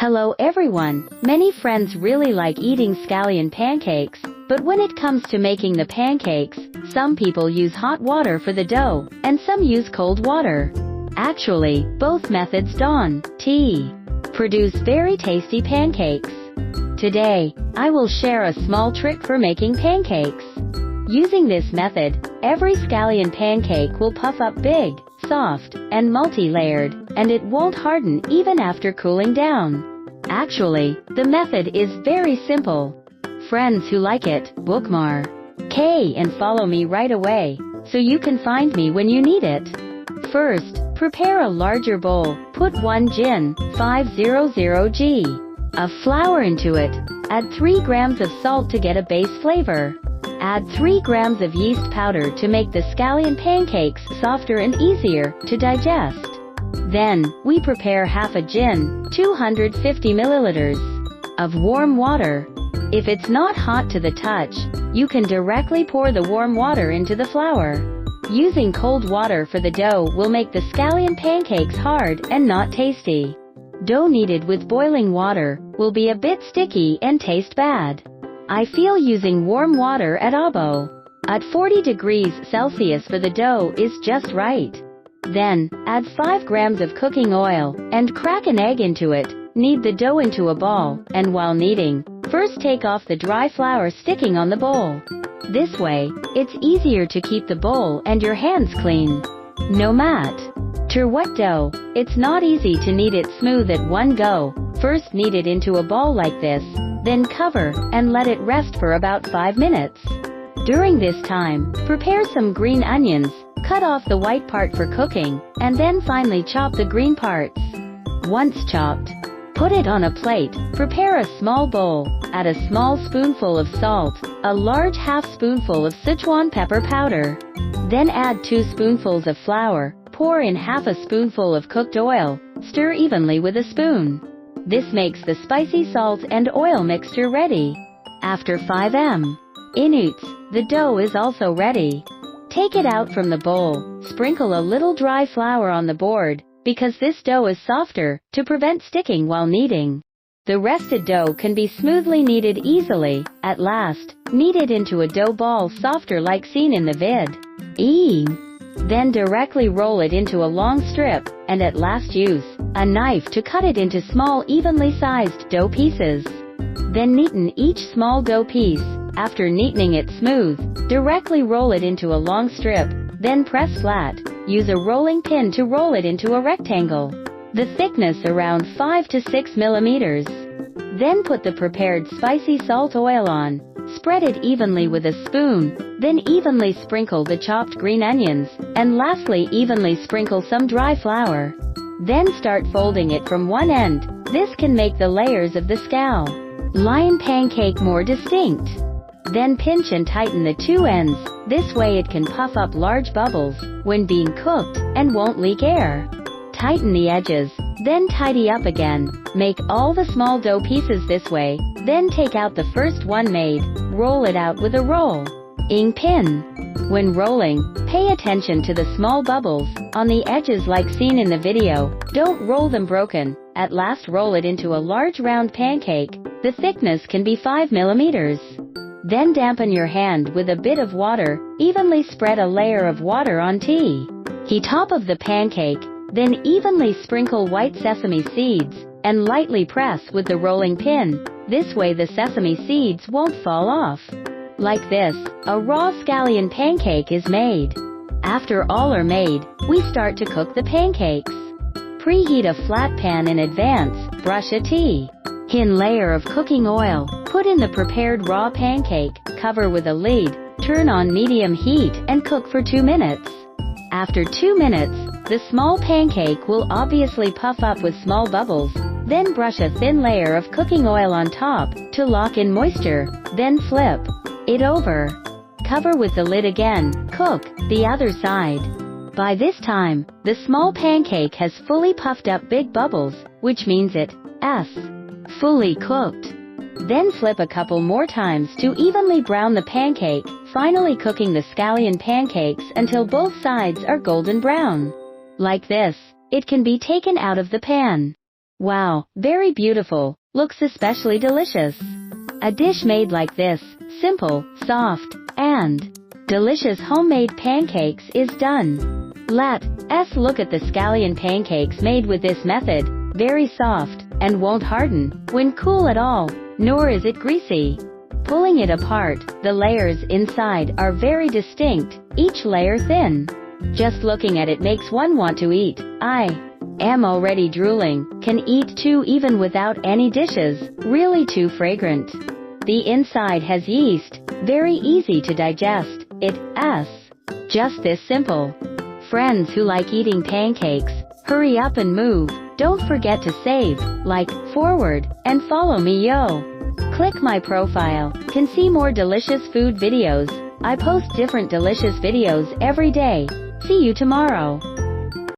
Hello everyone, many friends really like eating scallion pancakes, but when it comes to making the pancakes, some people use hot water for the dough, and some use cold water. Actually, both methods produce very tasty pancakes. Today, I will share a small trick for making pancakes. Using this method, every scallion pancake will puff up big, soft, and multi-layered, and it won't harden even after cooling down. Actually, the method is very simple. Friends who like it, bookmark and follow me right away, so you can find me when you need it. First, prepare a larger bowl, put 1 gin, 500 g of flour into it, add 3 grams of salt to get a base flavor. Add 3 grams of yeast powder to make the scallion pancakes softer and easier to digest. Then, we prepare half a gin, 250 milliliters of warm water. If it's not hot to the touch, you can directly pour the warm water into the flour. Using cold water for the dough will make the scallion pancakes hard and not tasty. Dough kneaded with boiling water will be a bit sticky and taste bad. I feel using warm water at 40 degrees Celsius for the dough is just right. Then, add 5 grams of cooking oil, and crack an egg into it. Knead the dough into a ball, and while kneading, first take off the dry flour sticking on the bowl. This way, it's easier to keep the bowl and your hands clean. No matter what dough, it's not easy to knead it smooth at one go. First knead it into a ball like this, then cover, and let it rest for about 5 minutes. During this time, prepare some green onions, cut off the white part for cooking, and then finely chop the green parts. Once chopped, put it on a plate, prepare a small bowl, add a small spoonful of salt, a large half spoonful of Sichuan pepper powder. Then add 2 spoonfuls of flour, pour in half a spoonful of cooked oil, stir evenly with a spoon. This makes the spicy salt and oil mixture ready. After 5 minutes, the dough is also ready. Take it out from the bowl, sprinkle a little dry flour on the board, because this dough is softer, to prevent sticking while kneading. The rested dough can be smoothly kneaded easily. At last, knead it into a dough ball softer like seen in the vid. Then directly roll it into a long strip, and at last use a knife to cut it into small evenly sized dough pieces. Then neaten each small dough piece. After neatening it smooth, directly roll it into a long strip, then press flat. Use a rolling pin to roll it into a rectangle. The thickness around 5 to 6 millimeters. Then put the prepared spicy salt oil on. Spread it evenly with a spoon, then evenly sprinkle the chopped green onions, and lastly evenly sprinkle some dry flour. Then start folding it from one end. This can make the layers of the scallion pancake more distinct. Then pinch and tighten the 2 ends. This way it can puff up large bubbles when being cooked and won't leak air. Tighten the edges, then tidy up again. Make all the small dough pieces this way, then take out the first one made. Roll it out with a rolling pin. When rolling, pay attention to the small bubbles on the edges like seen in the video. Don't roll them broken. At last roll it into a large round pancake. The thickness can be 5 millimeters. Then dampen your hand with a bit of water, evenly spread a layer of water on the top of the pancake, then evenly sprinkle white sesame seeds, and lightly press with the rolling pin. This way the sesame seeds won't fall off. Like this, a raw scallion pancake is made. After all are made, we start to cook the pancakes. Preheat a flat pan in advance, brush a thin layer of cooking oil, put in the prepared raw pancake, cover with a lid, turn on medium heat and cook for 2 minutes. After 2 minutes, the small pancake will obviously puff up with small bubbles. Then brush a thin layer of cooking oil on top to lock in moisture, then flip it over. Cover with the lid again, cook the other side. By this time, the small pancake has fully puffed up big bubbles, which means it's fully cooked. Then flip a couple more times to evenly brown the pancake, finally cooking the scallion pancakes until both sides are golden brown. Like this, it can be taken out of the pan. Wow, very beautiful, looks especially delicious. A dish made like this, simple, soft, and delicious homemade pancakes is done. Let's look at the scallion pancakes made with this method, very soft, and won't harden when cool at all, nor is it greasy. Pulling it apart, the layers inside are very distinct, each layer thin. Just looking at it makes one want to eat. I am already drooling, can eat too even without any dishes, really too fragrant. The inside has yeast, very easy to digest, it's just this simple. Friends who like eating pancakes, hurry up and move, don't forget to save, like, forward, and follow me yo. Click my profile, can see more delicious food videos. I post different delicious videos every day. See you tomorrow.